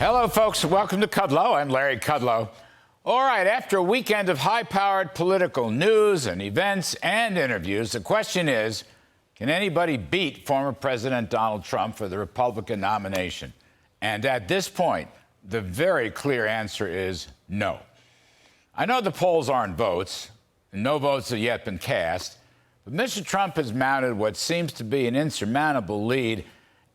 Hello, folks. Welcome to Kudlow. I'm Larry Kudlow. All right, after a weekend of high-powered political news and events and interviews, the question is, can anybody beat former President Donald Trump for the Republican nomination? And at this point, the very clear answer is no. I know the polls aren't votes, and no votes have yet been cast, but Mr. Trump has mounted what seems to be an insurmountable lead,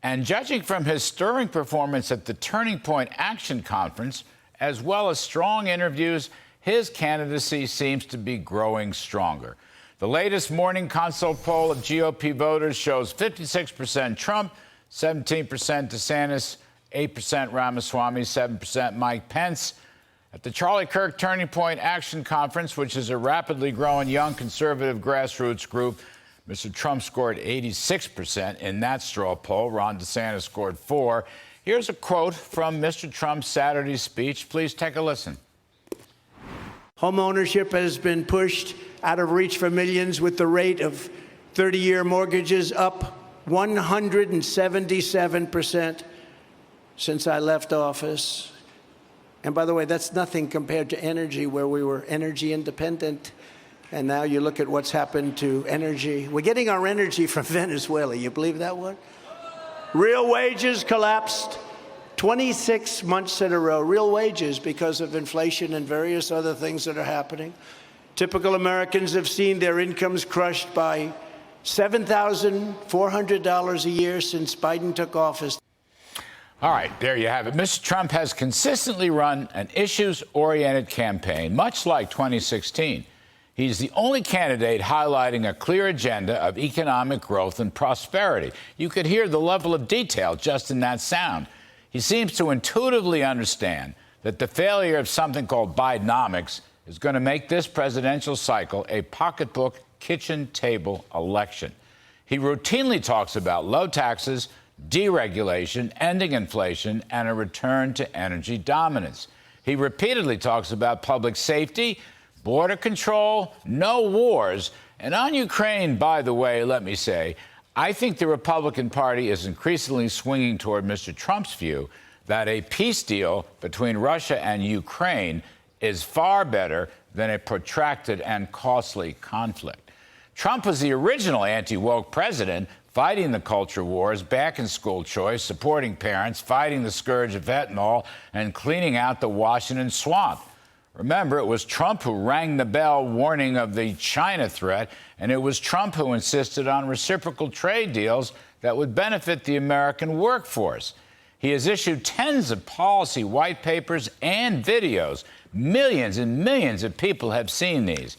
and judging from his stirring performance at the Turning Point Action Conference, as well as strong interviews, his candidacy seems to be growing stronger. The latest morning consult poll of GOP voters shows 56% Trump, 17% DeSantis, 8% Ramaswamy, 7% Mike Pence. At the Charlie Kirk Turning Point Action Conference, which is a rapidly growing young conservative grassroots group, Mr. Trump scored 86% in that straw poll. Ron DeSantis scored 4%. Here's a quote from Mr. Trump's Saturday speech. Please take a listen. Home ownership has been pushed out of reach for millions, with the rate of 30-year mortgages up 177% since I left office. And by the way, that's nothing compared to energy, where we were energy independent. And now you look at what's happened to energy. We're getting our energy from Venezuela. You believe that one? Real wages collapsed 26 months in a row. Real wages, because of inflation and various other things that are happening. Typical Americans have seen their incomes crushed by $7,400 a year since Biden took office. All right, there you have it. Mr. Trump has consistently run an issues-oriented campaign, much like 2016. He's the only candidate highlighting a clear agenda of economic growth and prosperity. You could hear the level of detail just in that sound. He seems to intuitively understand that the failure of something called Bidenomics is going to make this presidential cycle a pocketbook, kitchen table election. He routinely talks about low taxes, deregulation, ending inflation, and a return to energy dominance. He repeatedly talks about public safety, border control, no wars. And on Ukraine, by the way, let me say, I think the Republican Party is increasingly swinging toward Mr. Trump's view that a peace deal between Russia and Ukraine is far better than a protracted and costly conflict. Trump was the original anti-woke president, fighting the culture wars, back in school choice, supporting parents, fighting the scourge of fentanyl, and cleaning out the Washington swamp. Remember, it was Trump who rang the bell warning of the China threat, and it was Trump who insisted on reciprocal trade deals that would benefit the American workforce. He has issued tens of policy white papers and videos. Millions and millions of people have seen these.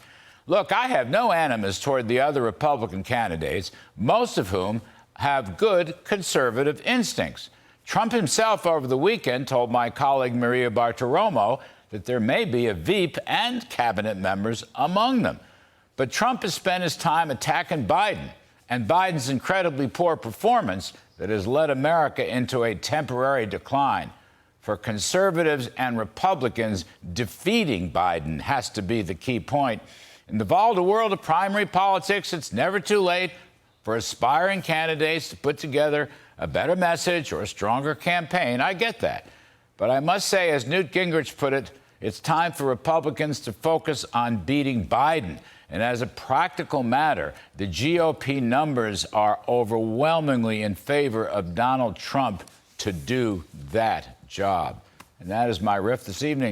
Look, I have no animus toward the other Republican candidates, most of whom have good conservative instincts. Trump himself over the weekend told my colleague Maria Bartiromo that there may be a Veep and cabinet members among them. But Trump has spent his time attacking Biden and Biden's incredibly poor performance that has led America into a temporary decline. For conservatives and Republicans, defeating Biden has to be the key point. In the volatile world of primary politics, it's never too late for aspiring candidates to put together a better message or a stronger campaign. I get that. But I must say, as Newt Gingrich put it, it's time for Republicans to focus on beating Biden. And as a practical matter, the GOP numbers are overwhelmingly in favor of Donald Trump to do that job. And that is my riff this evening.